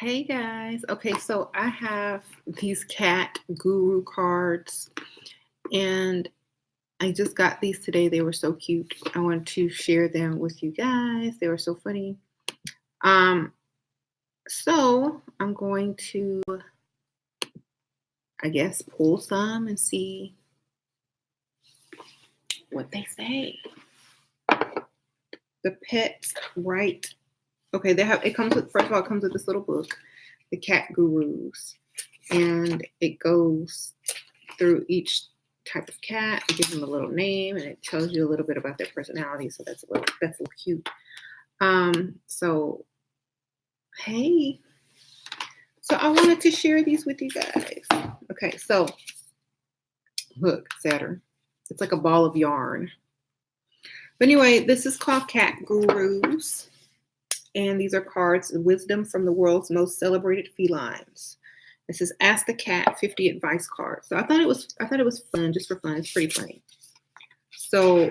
Hey guys. Okay, so I have these cat guru cards and I just got these today. They were so cute. I wanted to share them with you guys. They were so funny. Um so I'm going to I guess pull some and see what they say. The pets right. Okay, they have it comes with first of all it comes with this little book, The Cat Gurus, and it goes through each type of cat. It gives them a little name and it tells you a little bit about their personality. So that's a little cute. So hey, so I wanted to share these with you guys. Okay, so look, Saturn. It's like a ball of yarn. But anyway, this is called Cat Gurus, and these are cards, wisdom from the world's most celebrated felines. This is Ask the Cat 50 advice card. So I thought it was fun, just for fun. It's pretty funny. So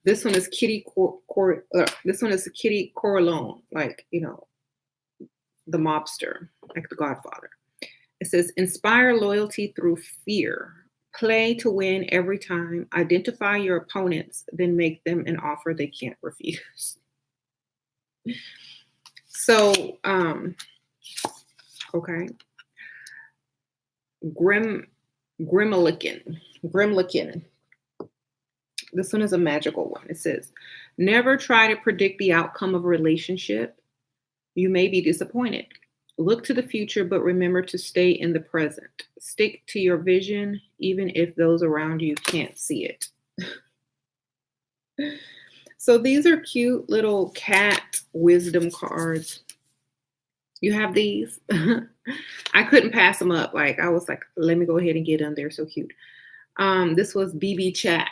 this one is this one is Kitty Corleone, like the mobster, like the Godfather. It says inspire loyalty through fear. Play to win every time. Identify your opponents, then make them an offer they can't refuse. So, okay. Grimlicken. This one is a magical one. It says, never try to predict the outcome of a relationship. You may be disappointed. Look to the future, but remember to stay in the present. Stick to your vision, even if those around you can't see it. So these are cute little cat wisdom cards. You have these. I couldn't pass them up. Like I was like, let me go ahead and get them. They're so cute. This was BB Chat.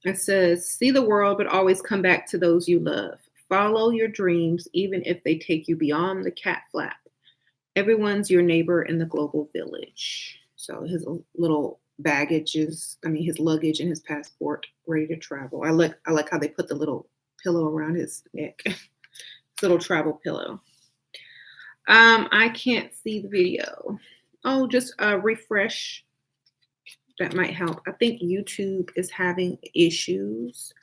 It says, see the world, but always come back to those you love. Follow your dreams, even if they take you beyond the cat flap. Everyone's your neighbor in the global village. So his little his luggage and his passport ready to travel. I like how they put the little pillow around his neck. His little travel pillow. I can't see the video. Oh, just refresh. That might help. I think YouTube is having issues.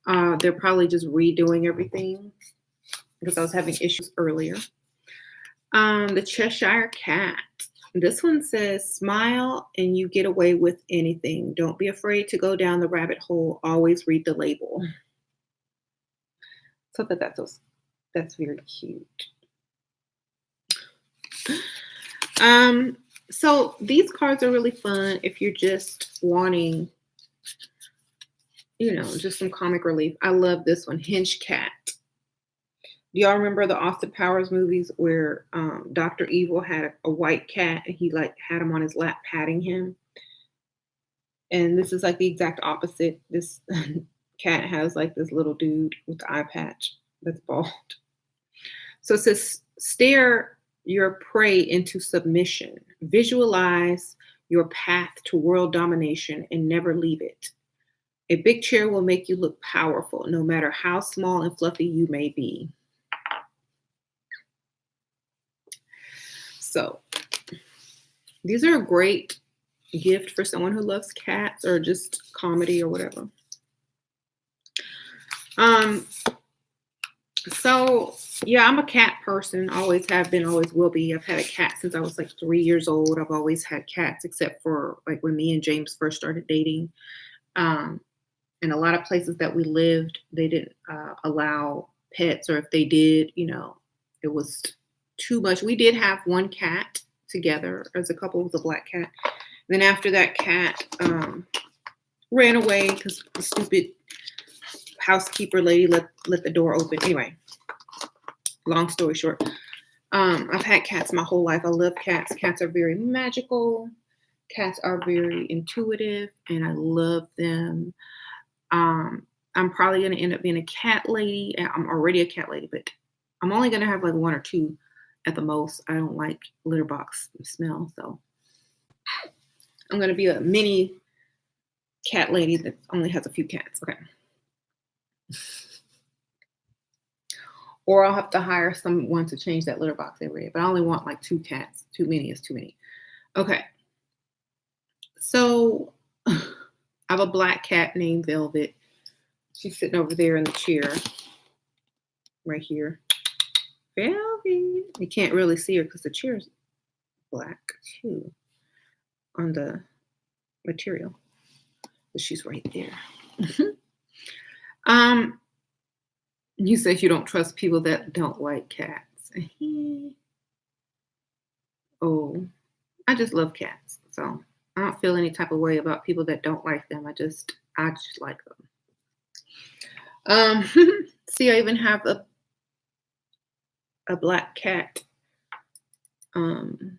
They're probably just redoing everything because I was having issues earlier. The Cheshire Cat. This one says, smile and you get away with anything. Don't be afraid to go down the rabbit hole. Always read the label. So that's very cute. So these cards are really fun if you're just wanting, just some comic relief. I love this one, Hinge Cat. Do y'all remember the Austin Powers movies where Dr. Evil had a white cat and he had him on his lap patting him? And this is like the exact opposite. This cat has like this little dude with the eye patch that's bald. So it says, stare your prey into submission. Visualize your path to world domination and never leave it. A big chair will make you look powerful, no matter how small and fluffy you may be. So these are a great gift for someone who loves cats or just comedy or whatever. So yeah, I'm a cat person. Always have been, always will be. I've had a cat since I was like 3 years old. I've always had cats, except for like when me and James first started dating. In a lot of places that we lived, they didn't allow pets, or if they did, it was too much. We did have one cat together as a couple with a black cat. Then after that cat ran away because the stupid housekeeper lady let the door open. Anyway, long story short, I've had cats my whole life. I love cats. Cats are very magical. Cats are very intuitive, and I love them. I'm probably going to end up being a cat lady. I'm already a cat lady, but I'm only going to have like 1 or 2 at the most. I don't like litter box smell, so I'm going to be a mini cat lady that only has a few cats. Okay. Or I'll have to hire someone to change that litter box every day. But I only want like 2 cats. Too many is too many. Okay. So I have a black cat named Velvet. She's sitting over there in the chair right here. Velvet. You can't really see her because the chair's black too on the material. But she's right there. You said you don't trust people that don't like cats. Oh, I just love cats. So I don't feel any type of way about people that don't like them. I just like them. See, I even have a black cat. Mug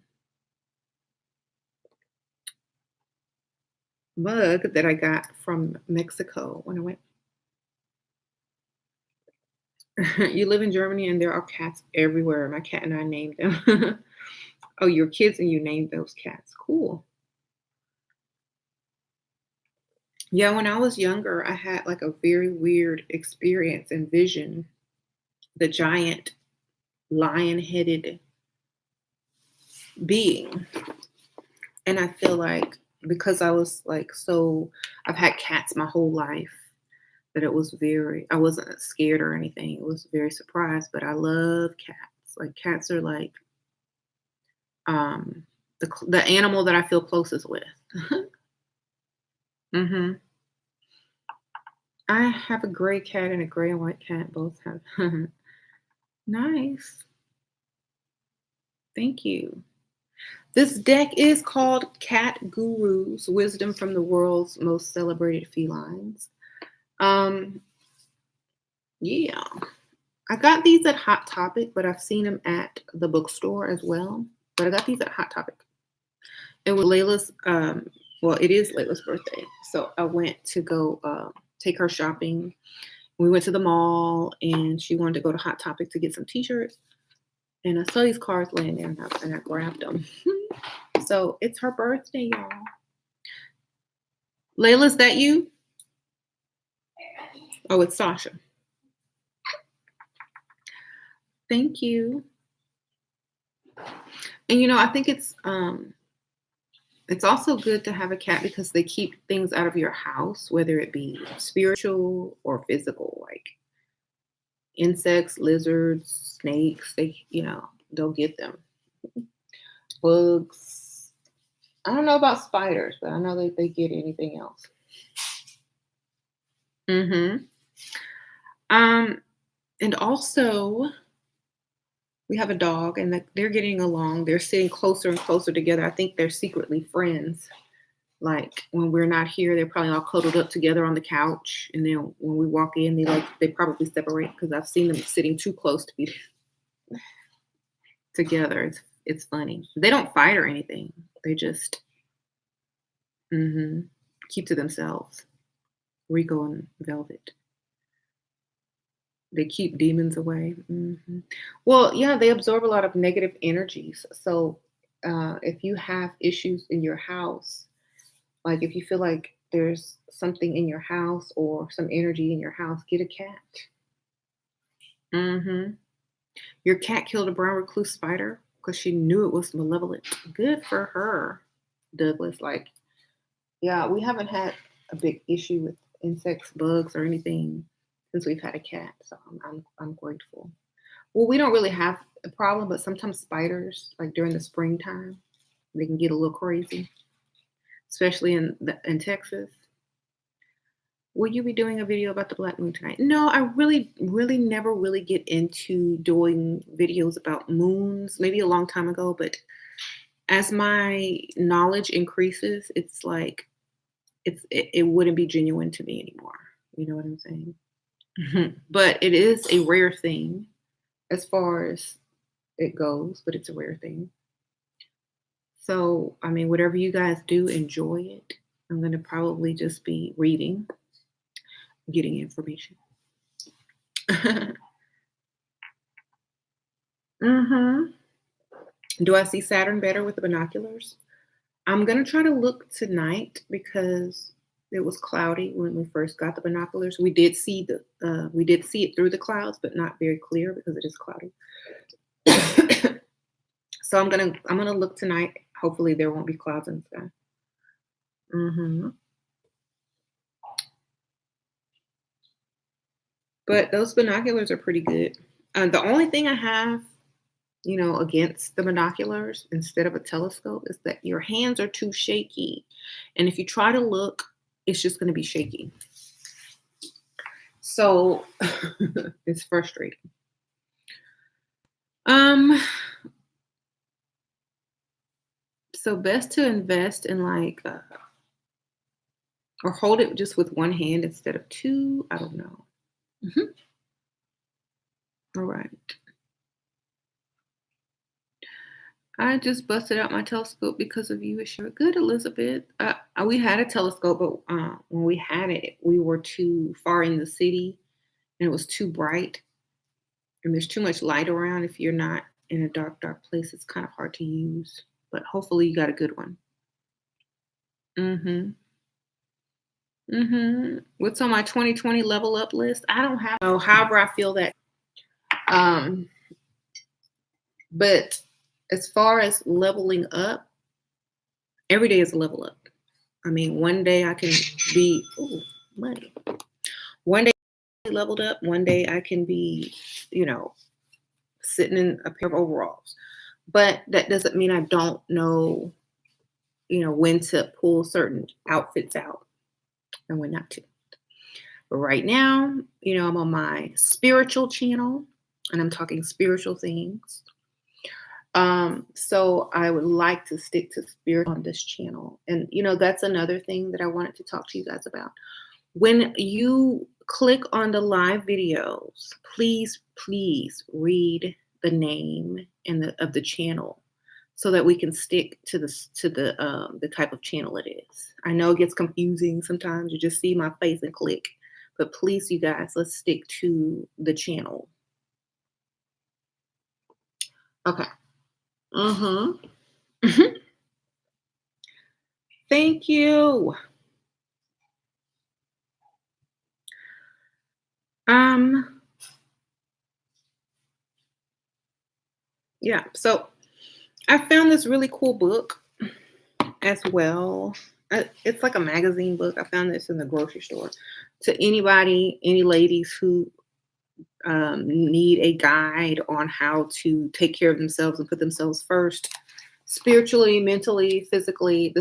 that I got from Mexico when I went. You live in Germany and there are cats everywhere. My cat and I named them. Oh, your kids and you named those cats. Cool. Yeah, when I was younger, I had like a very weird experience and vision. The giant lion-headed being. And I feel like because I was like I've had cats my whole life, that I wasn't scared or anything. It was very surprised, but I love cats. Like cats are like um the animal that I feel closest with. hmm I have a gray cat and a gray and white cat. Both have. Nice. Thank you. This deck is called Cat Gurus: Wisdom from the World's Most Celebrated Felines. Um, yeah. I got these at Hot Topic, but I've seen them at the bookstore as well. But I got these at Hot Topic. It was Layla's, well, it is Layla's birthday. So I went to go take her shopping. We went to the mall and she wanted to go to Hot Topic to get some t-shirts. And I saw these cards laying there and I grabbed them. So it's her birthday, y'all. Layla, is that you? Oh, it's Sasha. Thank you. And I think it's also good to have a cat because they keep things out of your house, whether it be spiritual or physical, like insects, lizards, snakes. They'll get them. Bugs. I don't know about spiders, but I know they get anything else. And also we have a dog and they're getting along. They're sitting closer and closer together. I think they're secretly friends. Like when we're not here, they're probably all cuddled up together on the couch. And then when we walk in, they probably separate because I've seen them sitting too close to be together. It's funny. They don't fight or anything. They just keep to themselves. Rico and Velvet. They keep demons away. Well, yeah, they absorb a lot of negative energies. So if you have issues in your house, like if you feel like there's something in your house or some energy in your house, get a cat. Your cat killed a brown recluse spider because she knew it was malevolent. Good for her, Douglas. Like, yeah, we haven't had a big issue with insects, bugs, or anything since we've had a cat. So I'm grateful. Well, we don't really have a problem, but sometimes spiders, like during the springtime, they can get a little crazy, especially in Texas. Will you be doing a video about the Black Moon tonight? No, I really, really never really get into doing videos about moons. Maybe a long time ago, but as my knowledge increases, it's like it wouldn't be genuine to me anymore. You know what I'm saying? But it is a rare thing as far as it goes, but it's a rare thing. So, I mean, whatever you guys do, enjoy it. I'm going to probably just be reading, getting information. Do I see Saturn better with the binoculars? I'm going to try to look tonight because It was cloudy when we first got the binoculars. We did see it through the clouds, but not very clear because it is cloudy. So I'm gonna look tonight. Hopefully there won't be clouds in the sky. hmm But those binoculars are pretty good. The only thing I have, against the binoculars instead of a telescope is that your hands are too shaky. And if you try to look, it's just going to be shaky. So it's frustrating. Um, so best to invest in or hold it just with one hand instead of two. I don't know. Mhm. All right. I just busted out my telescope because of you. Sure. Good, Elizabeth. We had a telescope, but when we had it, we were too far in the city and it was too bright. And there's too much light around. If you're not in a dark, dark place, it's kind of hard to use. But hopefully you got a good one. Mm-hmm. Mm-hmm. What's on my 2020 level up list? I don't have. Oh, however, I feel that. Um, but as far as leveling up, every day is a level up. I mean, one day I can be money. One day leveled up. One day I can be, you know, sitting in a pair of overalls. But that doesn't mean I don't know, when to pull certain outfits out and when not to. But right now, I'm on my spiritual channel and I'm talking spiritual things. So I would like to stick to spirit on this channel. And, that's another thing that I wanted to talk to you guys about. When you click on the live videos, please, please read the name of the channel so that we can stick to the type of channel it is. I know it gets confusing sometimes. You just see my face and click, but please, you guys, let's stick to the channel. Okay. Thank you. Yeah. So I found this really cool book as well. It's like a magazine book. I found this in the grocery store. To anybody, any ladies who need a guide on how to take care of themselves and put themselves first, spiritually, mentally, physically.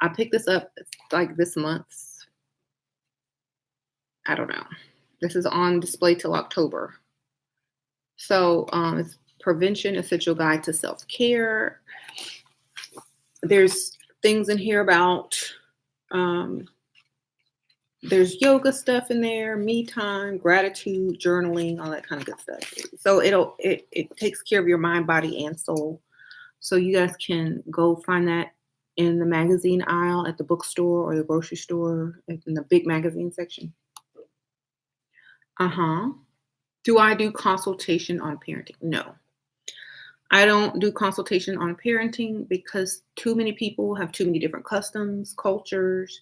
I picked this up like this month. I don't know. This is on display till October. So it's Prevention Essential Guide to Self-Care. There's things in here about there's yoga stuff in there, me time, gratitude, journaling, all that kind of good stuff. So it takes care of your mind, body, and soul. So you guys can go find that in the magazine aisle at the bookstore or the grocery store in the big magazine section. Do I do consultation on parenting? No. I don't do consultation on parenting because too many people have too many different customs, cultures,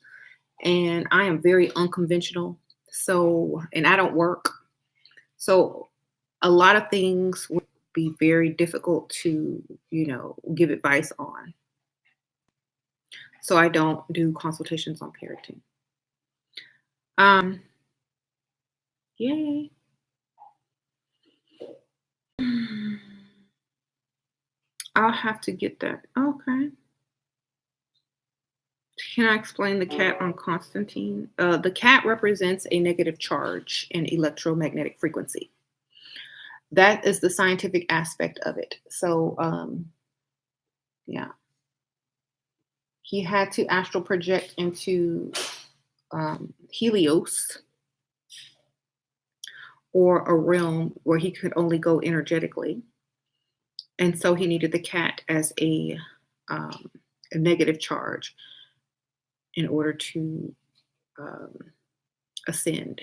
and I am very unconventional. And I don't work. So a lot of things would be very difficult to, give advice on. So I don't do consultations on parenting. Yay. I'll have to get that. Okay. Can I explain the cat on Constantine? The cat represents a negative charge in electromagnetic frequency. That is the scientific aspect of it. So, yeah. He had to astral project into Helios, or a realm where he could only go energetically. And so he needed the cat as a negative charge in order to ascend.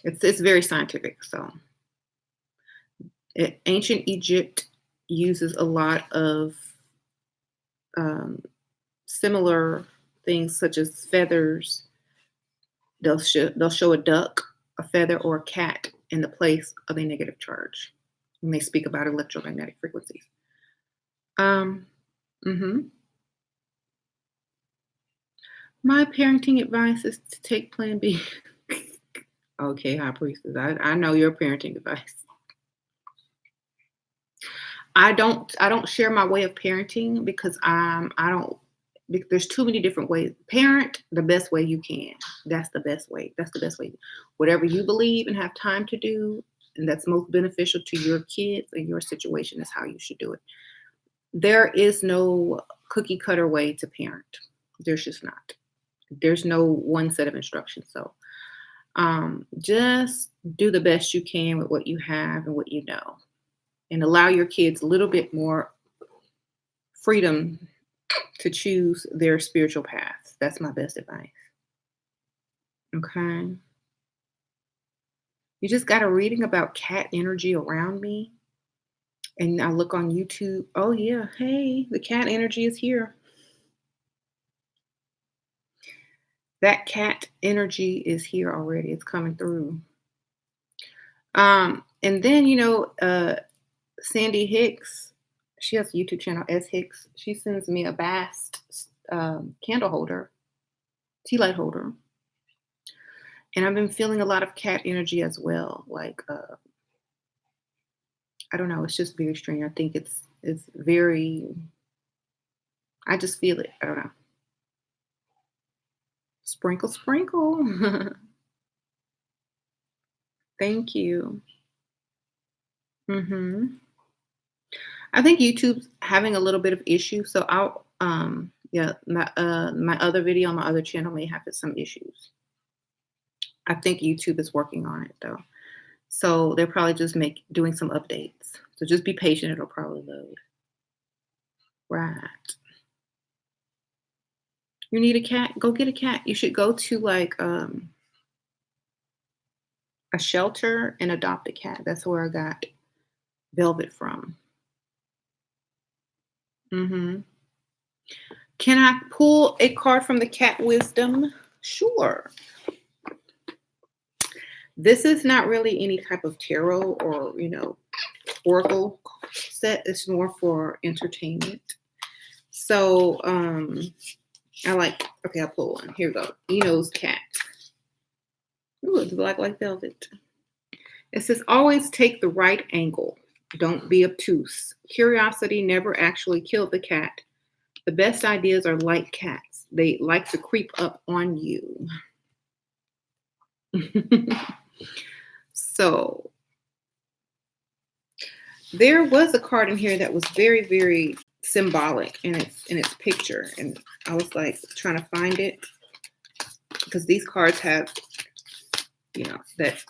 It's very scientific. So ancient Egypt uses a lot of similar things such as feathers. They'll show a duck, a feather, or a cat in the place of a negative charge when they speak about electromagnetic frequencies. Mhm. My parenting advice is to take Plan B. Okay, high priestess. I know your parenting advice. I don't share my way of parenting because I don't there's too many different ways. Parent the best way you can. That's the best way. That's the best way. Whatever you believe and have time to do, and that's most beneficial to your kids and your situation is how you should do it. There is no cookie cutter way to parent. There's just not. There's no one set of instructions. So just do the best you can with what you have and what you know, and allow your kids a little bit more freedom to choose their spiritual path. That's my best advice. Okay. You just got a reading about cat energy around me. And I look on YouTube. Oh, yeah. Hey, the cat energy is here. That cat energy is here already. It's coming through. And then, Sandy Hicks, she has a YouTube channel, S. Hicks. She sends me a Bast candle holder, tea light holder. And I've been feeling a lot of cat energy as well. Like, I don't know. It's just very strange. I think it's very, I just feel it. I don't know. Sprinkle, sprinkle. Thank you. I think YouTube's having a little bit of issue. So my other video on my other channel may have some issues. I think YouTube is working on it though. So they're probably just doing some updates. So just be patient, it'll probably load. Right. You need a cat? Go get a cat. You should go to like a shelter and adopt a cat. That's where I got Velvet from. Can I pull a card from the Cat Wisdom? Sure. This is not really any type of tarot or, oracle set. It's more for entertainment. So I'll pull one. Here we go. Eno's cat. Ooh, it's black like velvet. It says, always take the right angle. Don't be obtuse. Curiosity never actually killed the cat. The best ideas are like cats. They like to creep up on you. So there was a card in here that was very, very symbolic in its picture. And I was like trying to find it because these cards have, that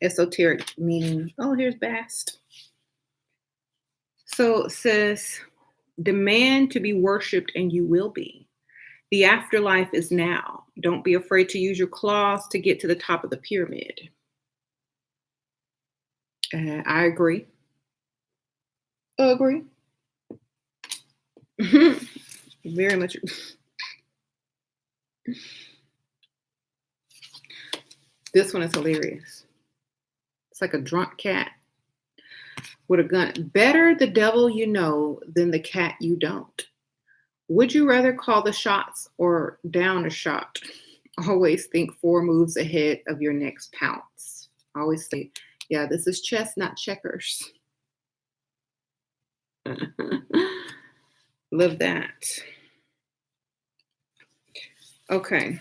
esoteric meaning. Oh, here's Bast. So it says, demand to be worshipped and you will be. The afterlife is now. Don't be afraid to use your claws to get to the top of the pyramid. I agree. Agree. Very much. This one is hilarious. It's like a drunk cat with a gun. Better the devil you know than the cat you don't. Would you rather call the shots or down a shot? Always think 4 moves ahead of your next pounce. Always say, yeah, this is chess, not checkers. Love that. Okay,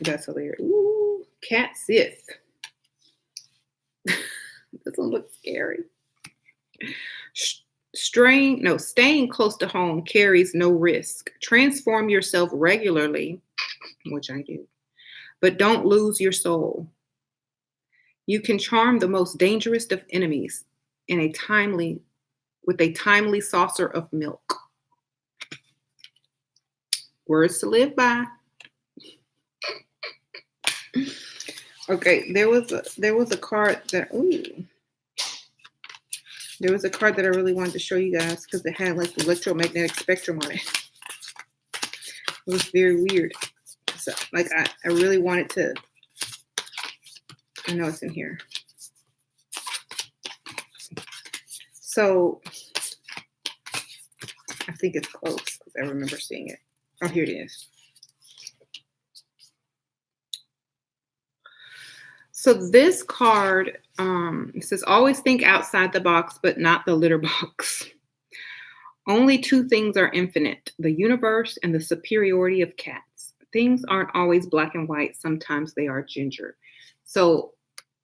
that's hilarious. Ooh, Cat Sith. This one looks scary. Staying close to home carries no risk. Transform yourself regularly, which I do, but don't lose your soul. You can charm the most dangerous of enemies with a timely saucer of milk. Words to live by. Okay, there was a card that there was a card that I really wanted to show you guys because it had like the electromagnetic spectrum on it. It was very weird. So, like, I really wanted to. I know it's in here. So I think it's close because I remember seeing it. Oh, here it is. So this card, it says, always think outside the box, but not the litter box. Only two things are infinite, the universe and the superiority of cats. Things aren't always black and white. Sometimes they are ginger. So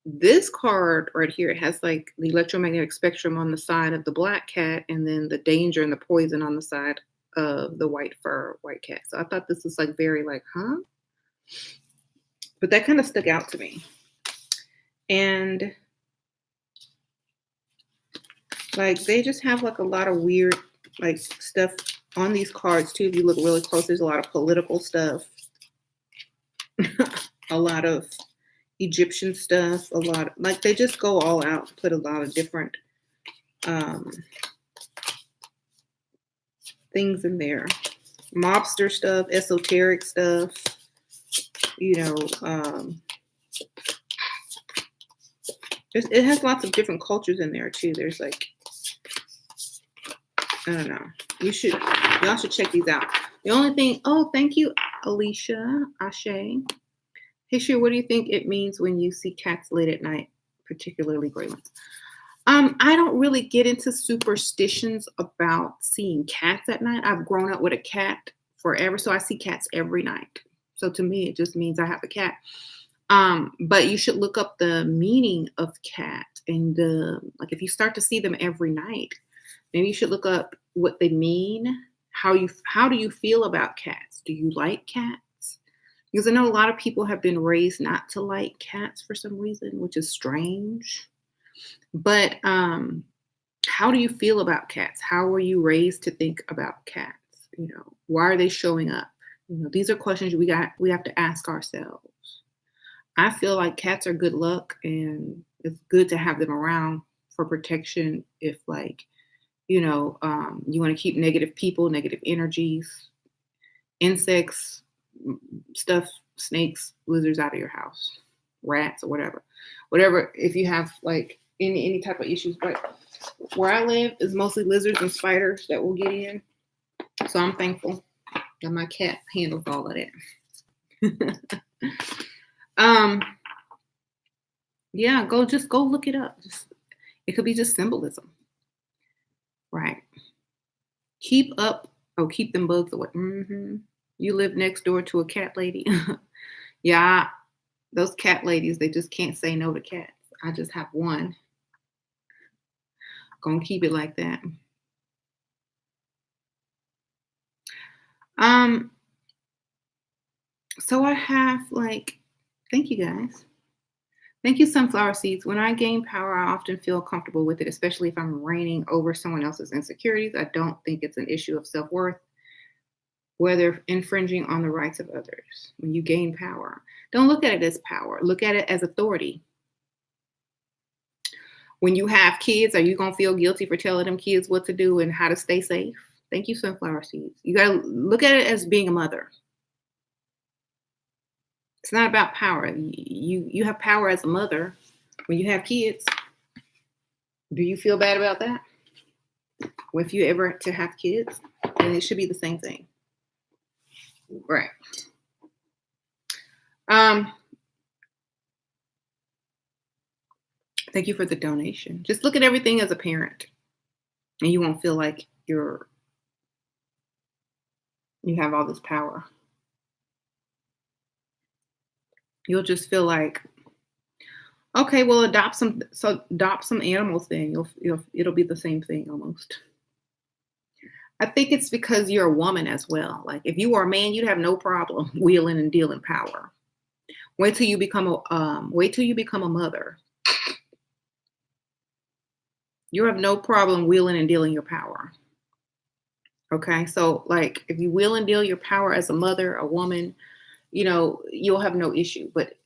this card right here, it has like the electromagnetic spectrum on the side of the black cat and then the danger and the poison on the side of the white fur white cat. So I thought this was like very like, huh? But that kind of stuck out to me. And like they just have like a lot of weird like stuff on these cards too. If you look really close, there's a lot of political stuff, a lot of Egyptian stuff, a lot of, like they just go all out, put a lot of different things in there. Mobster stuff, esoteric stuff, you know, it has lots of different cultures in there too. There's like, I don't know. Y'all should check these out. The only thing, oh, thank you, Alicia, Ashe. Hey, Sure, what do you think it means when you see cats late at night, particularly gray ones? I don't really get into superstitions about seeing cats at night. I've grown up with a cat forever, so I see cats every night. So to me, it just means I have a cat. But you should look up the meaning of cat and like if you start to see them every night, maybe you should look up what they mean. How do you feel about cats? Do you like cats? Because I know a lot of people have been raised not to like cats for some reason, which is strange. But how do you feel about cats? How were you raised to think about cats? You know, why are they showing up? You know, these are questions we have to ask ourselves. I feel like cats are good luck and it's good to have them around for protection if like, you know, you want to keep negative people, negative energies, insects, stuff, snakes, lizards out of your house, rats or whatever. If you have like any type of issues, but where I live is mostly lizards and spiders that will get in. So I'm thankful that my cat handles all of that. Yeah, go look it up. It could be just symbolism, right? Keep them bugs away. You live next door to a cat lady. Yeah, those cat ladies, they just can't say no to cats. I just have one. Gonna keep it like that. So I have like, thank you guys. Thank you, sunflower seeds. When I gain power, I often feel comfortable with it, especially if I'm reigning over someone else's insecurities. I don't think it's an issue of self-worth, whether infringing on the rights of others. When you gain power, don't look at it as power. Look at it as authority. When you have kids, are you going to feel guilty for telling them kids what to do and how to stay safe? Thank you, sunflower seeds. You got to look at it as being a mother. It's not about power. You have power as a mother when you have kids. Do you feel bad about that? Well, if you ever to have kids, then it should be the same thing. Right. Thank you for the donation. Just look at everything as a parent and you won't feel like you have all this power. You'll just feel like, okay, well, adopt some animals then. It'll be the same thing almost. I think it's because you're a woman as well. Like if you were a man, you'd have no problem wheeling and dealing power. Wait till you become a mother. You have no problem wheeling and dealing your power. Okay, so like if you wheel and deal your power as a mother, a woman, you know, you'll have no issue. But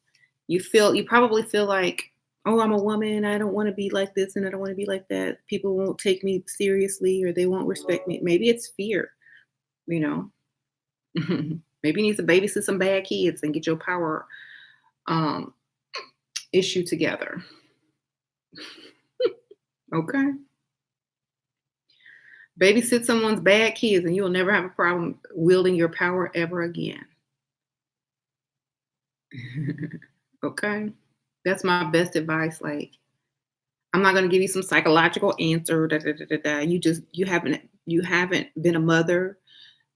you probably feel like, oh, I'm a woman, I don't want to be like this and I don't want to be like that. People won't take me seriously or they won't respect me. Maybe it's fear, you know. Maybe you need to babysit some bad kids and get your power um, issue together. Okay. Babysit someone's bad kids and you'll never have a problem wielding your power ever again. Okay. That's my best advice. Like, I'm not gonna give you some psychological answer. Da, da, da, da, da. You haven't been a mother.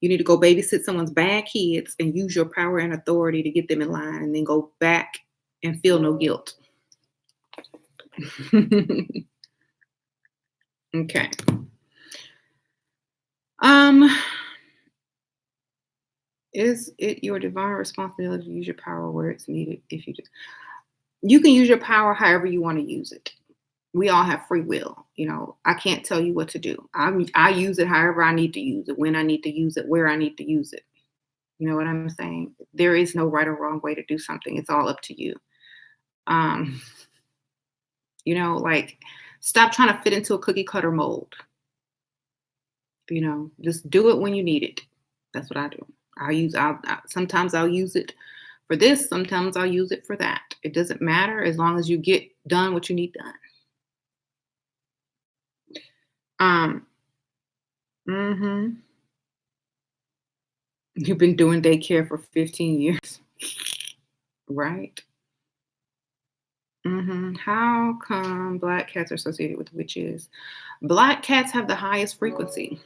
You need to go babysit someone's bad kids and use your power and authority to get them in line and then go back and feel no guilt. Okay. Um, is it your divine responsibility to use your power where it's needed? If you can use your power however you want to use it. We all have free will. I can't tell you what to do. I use it however I need to use it, when I need to use it, where I need to use it. You know what I'm saying? There is no right or wrong way to do something. It's all up to you. Um, like, stop trying to fit into a cookie cutter mold. Just do it when you need it. That's what I do. Sometimes I'll use it for this. Sometimes I'll use it for that. It doesn't matter as long as you get done what you need done. Mhm. You've been doing daycare for 15 years, right? How come black cats are associated with witches? Black cats have the highest frequency.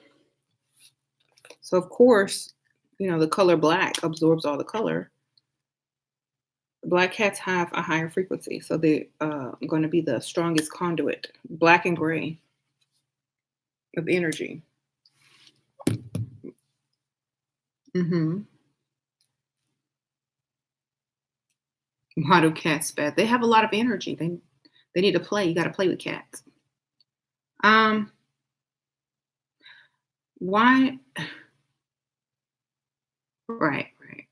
So of course, the color black absorbs all the color. Black cats have a higher frequency, so they're going to be the strongest conduit, black and gray, of energy. hmm Why do cats spaz? They have a lot of energy. They need to play. You got to play with cats. Um, why? Right, right.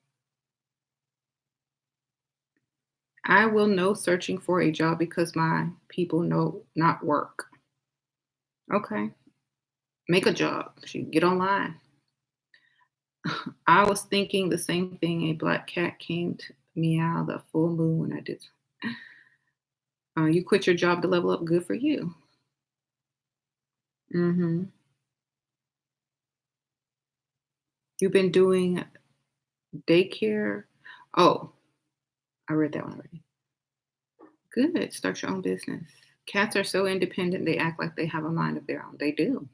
I will know searching for a job because my people know not work. Okay, make a job. Get online. I was thinking the same thing. A black cat came to meow the full moon when I did. You quit your job to level up. Good for you. hmm You've been doing daycare. Oh, I read that one already. Good. Start your own business. Cats are so independent. They act like they have a mind of their own. They do.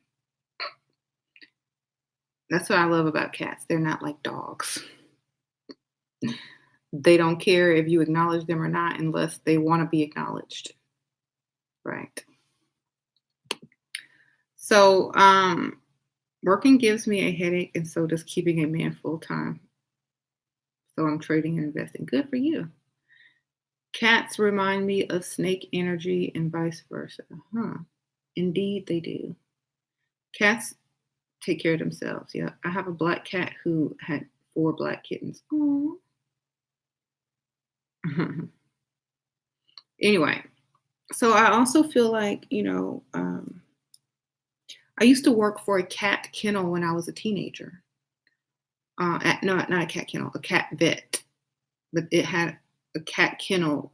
That's what I love about cats. They're not like dogs. They don't care if you acknowledge them or not unless they want to be acknowledged. Right. So, working gives me a headache, and so does keeping a man full time. So I'm trading and investing. Good for you. Cats remind me of snake energy and vice versa. Huh. Indeed, they do. Cats take care of themselves. Yeah. I have a black cat who had 4 black kittens. Aw. Anyway, so I also feel like, I used to work for a cat kennel when I was a teenager. No, not a cat kennel, a cat vet, but it had a cat kennel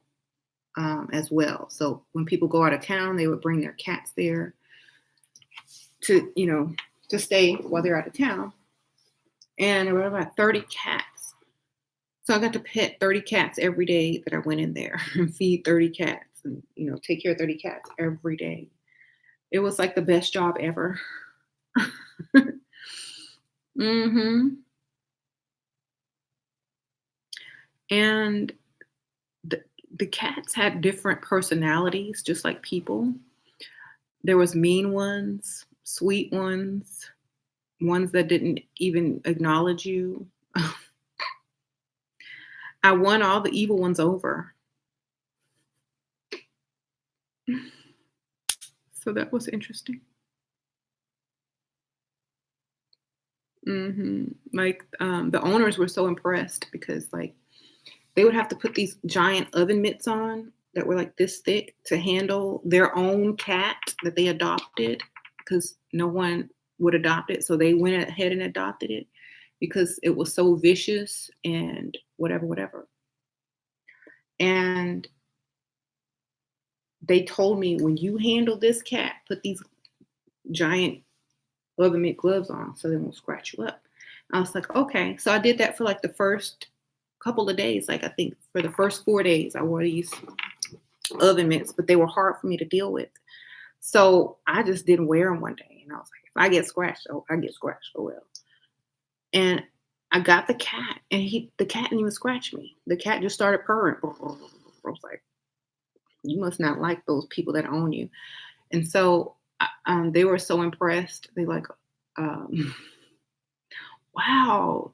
as well. So when people go out of town, they would bring their cats there to stay while they're out of town. And there were about 30 cats. So I got to pet 30 cats every day that I went in there and feed 30 cats and, take care of 30 cats every day. It was like the best job ever. hmm And the cats had different personalities, just like people. There was mean ones, sweet ones, ones that didn't even acknowledge you. I won all the evil ones over. So that was interesting. Like, the owners were so impressed because, like, they would have to put these giant oven mitts on that were like this thick to handle their own cat that they adopted because no one would adopt it. So they went ahead and adopted it. because it was so vicious and whatever, whatever. And they told me, when you handle this cat, put these giant oven mitt gloves on so they won't scratch you up. I was like, okay. So I did that for like the first couple of days. Like I think for the first 4 days, I wore these oven mitts, but they were hard for me to deal with. So I just didn't wear them one day. And I was like, if I get scratched, oh, I get scratched. Oh well. And I got the cat, and the cat didn't even scratch me. The cat just started purring. I was like, you must not like those people that own you. And so they were so impressed. They like, wow,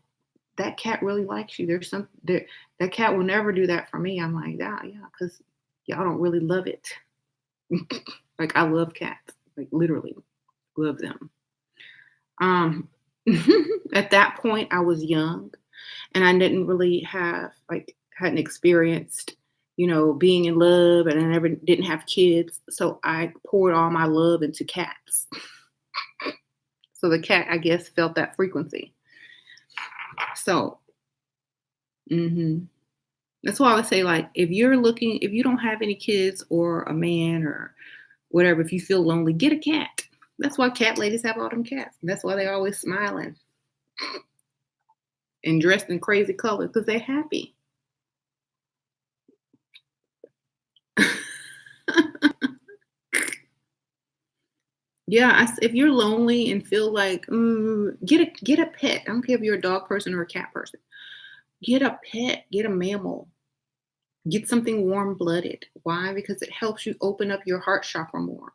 that cat really likes you. There's some there, that cat will never do that for me. I'm like, yeah, because y'all don't really love it. Like I love cats, like literally love them. Um, at that point, I was young, and I didn't really have hadn't experienced, being in love, and I never didn't have kids. So I poured all my love into cats. So the cat, I guess, felt that frequency. So, hmm that's why I would say, like, if you don't have any kids or a man or whatever, if you feel lonely, get a cat. That's why cat ladies have all them cats. That's why they're always smiling and dressed in crazy colors because they're happy. Yeah, if you're lonely and feel like get a pet. I don't care if you're a dog person or a cat person. Get a pet. Get a mammal. Get something warm blooded. Why? Because it helps you open up your heart chakra more.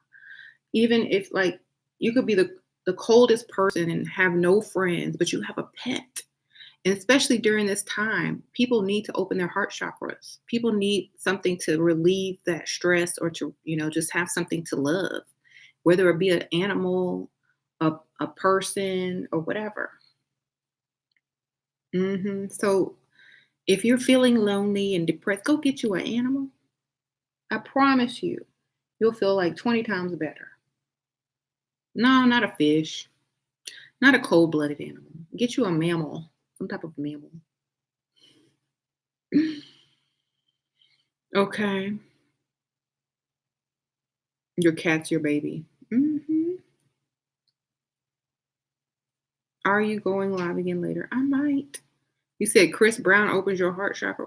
Even if like you could be the coldest person and have no friends, but you have a pet. And especially during this time, people need to open their heart chakras. People need something to relieve that stress or to, just have something to love, whether it be an animal, a person, or whatever. So if you're feeling lonely and depressed, go get you an animal. I promise you'll feel like 20 times better. No, not a fish, not a cold blooded animal. Get you a mammal, some type of mammal. Okay. Your cat's your baby. Are you going live again later? I might. You said Chris Brown opens your heart chakra.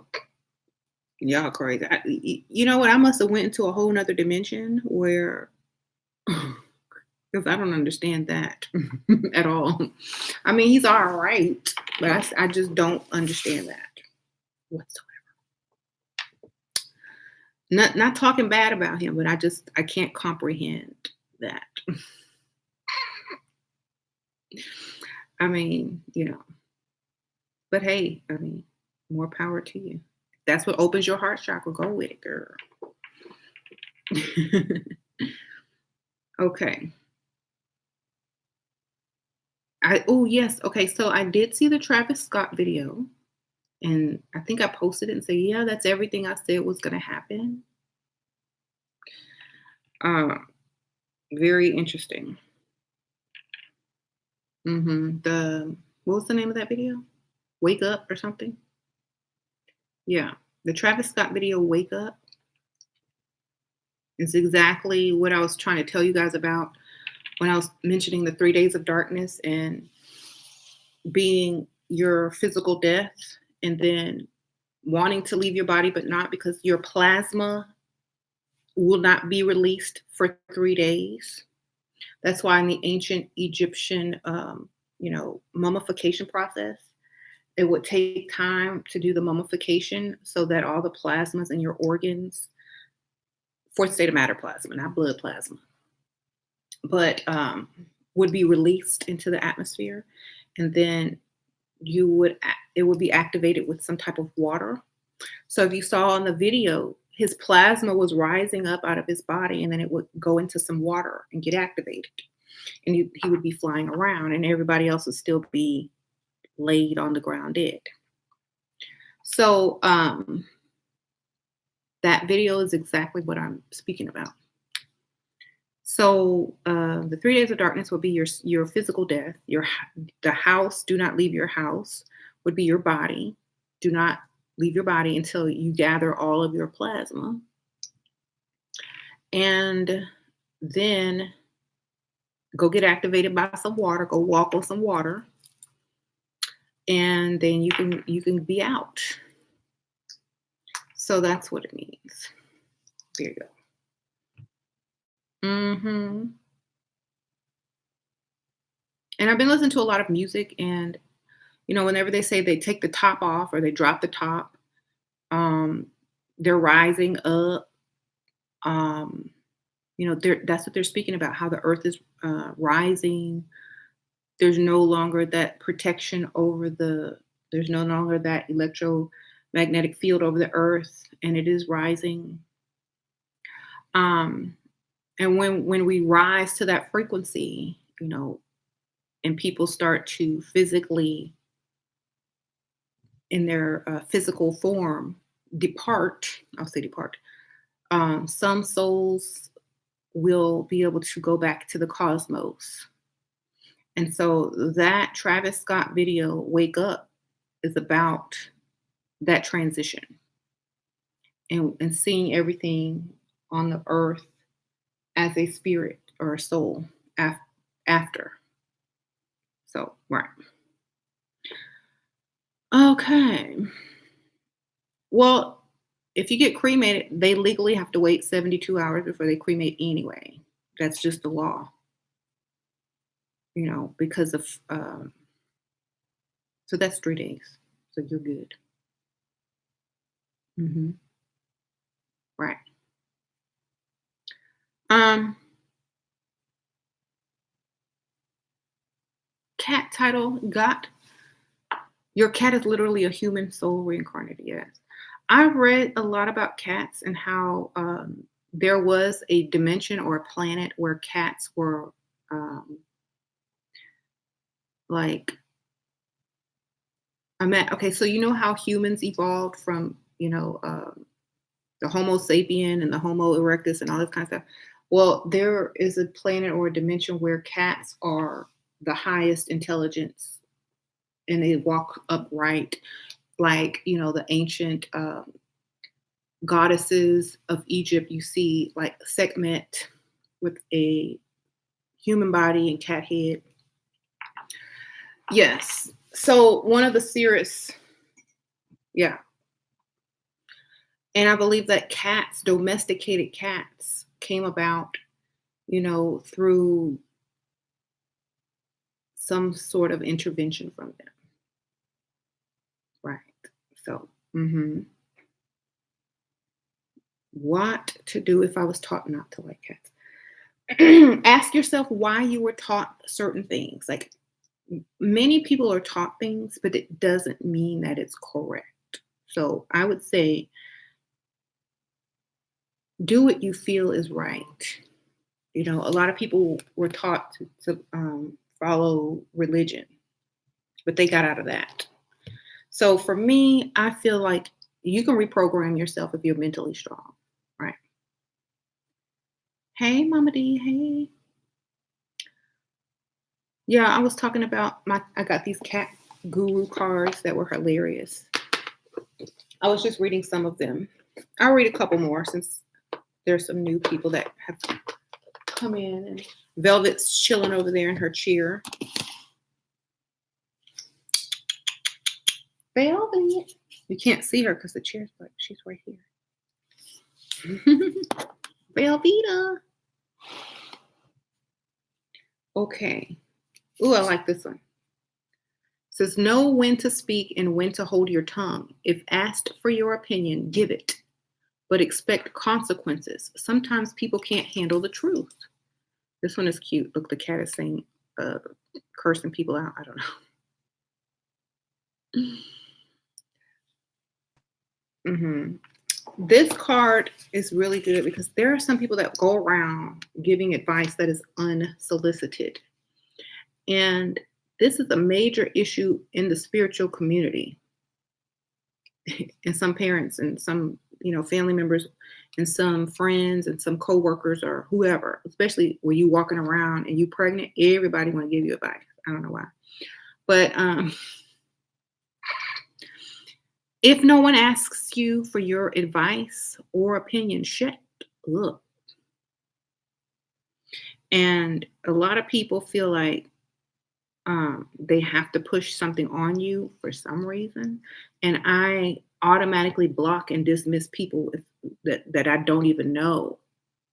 Y'all crazy. You know what? I must have went into a whole nother dimension where, because I don't understand that at all. I mean, he's all right, but I just don't understand that whatsoever. Not talking bad about him, but I can't comprehend that. I mean, but hey, I mean, more power to you. That's what opens your heart chakra. Go with it, girl. Okay. Oh yes, okay. So I did see the Travis Scott video, and I think I posted it and said, yeah, that's everything I said was gonna happen. Very interesting. What was the name of that video? Wake Up or something? Yeah. The Travis Scott video, Wake Up, is exactly what I was trying to tell you guys about when I was mentioning the 3 days of darkness and being your physical death and then wanting to leave your body, but not, because your plasma will not be released for 3 days. That's why in the ancient Egyptian, mummification process, it would take time to do the mummification so that all the plasmas in your organs, fourth state of matter plasma, not blood plasma, but would be released into the atmosphere, and then it would be activated with some type of water. So if you saw in the video, his plasma was rising up out of his body, and then it would go into some water and get activated, and he would be flying around, and everybody else would still be laid on the ground dead. So that video is exactly what I'm speaking about. So the 3 days of darkness would be your physical death. The house. Do not leave your house. Would be your body. Do not leave your body until you gather all of your plasma, and then go get activated by some water. Go walk on some water, and then you can be out. So that's what it means. There you go. And I've been listening to a lot of music, and whenever they say they take the top off or they drop the top, they're rising up. That's what they're speaking about. How the earth is rising. There's no longer that protection over There's no longer that electromagnetic field over the earth, and it is rising. And when we rise to that frequency, and people start to physically, in their physical form, depart, I'll say depart, some souls will be able to go back to the cosmos. And so that Travis Scott video, Wake Up, is about that transition and seeing everything on the earth as a spirit or a soul after. So, right. Okay. Well, if you get cremated, they legally have to wait 72 hours before they cremate anyway. That's just the law. Because of, so that's 3 days. So you're good. Right. Cat title got. Your cat is literally a human soul reincarnated. Yes. I've read a lot about cats and how there was a dimension or a planet where cats were okay, so you know how humans evolved from, the Homo sapien and the Homo erectus and all this kind of stuff. Well, there is a planet or a dimension where cats are the highest intelligence, and they walk upright, like, the ancient goddesses of Egypt. You see, like Sekhmet with a human body and cat head. Yes. So one of the seers, yeah. And I believe that domesticated cats, came about, through some sort of intervention from them. Right. So, what to do if I was taught not to like cats? Ask yourself why you were taught certain things. Like, many people are taught things, but it doesn't mean that it's correct. So I would say, do what you feel is right. A lot of people were taught to follow religion, but they got out of that. So for me, I feel like you can reprogram yourself if you're mentally strong, right? Hey, Mama D, hey. Yeah, I was talking about I got these cat guru cards that were hilarious. I was just reading some of them. I'll read a couple more since there's some new people that have come in, and Velvet's chilling over there in her chair. Velvet. You can't see her because the chair's like she's right here. Velveeta. Okay. Ooh, I like this one. It says, know when to speak and when to hold your tongue. If asked for your opinion, give it, but expect consequences. Sometimes people can't handle the truth. This one is cute. Look, the cat is saying, cursing people out. I don't know. This card is really good because there are some people that go around giving advice that is unsolicited. And this is a major issue in the spiritual community. And some parents and some family members and some friends and some coworkers or whoever, especially when you walking around and you pregnant, everybody want to give you advice. I don't know why. But if no one asks you for your advice or opinion, shut up. And a lot of people feel like they have to push something on you for some reason. And I automatically block and dismiss people that I don't even know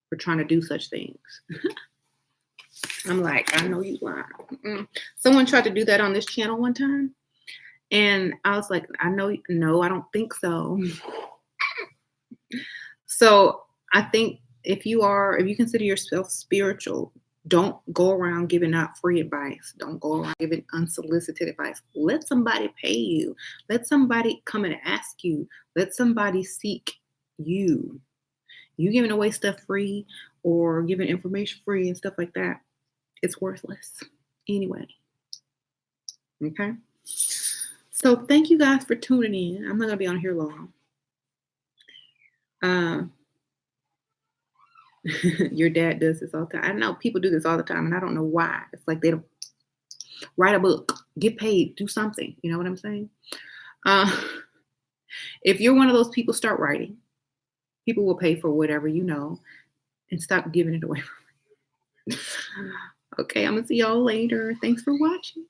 for trying to do such things. I'm like, I know you lying. Someone tried to do that on this channel one time. And I was like, no, I don't think so. So I think if you consider yourself spiritual, don't go around giving out free advice. Don't go around giving unsolicited advice. Let somebody pay you. Let somebody come and ask you. Let somebody seek you. You giving away stuff free or giving information free and stuff like that, it's worthless anyway. Okay? So thank you guys for tuning in. I'm not going to be on here long. Your dad does this all the time. I know people do this all the time, and I don't know why. It's like they don't write a book, get paid, do something. You know what I'm saying? If you're one of those people, start writing. People will pay for whatever you know, and stop giving it away. Okay, I'm going to see y'all later. Thanks for watching.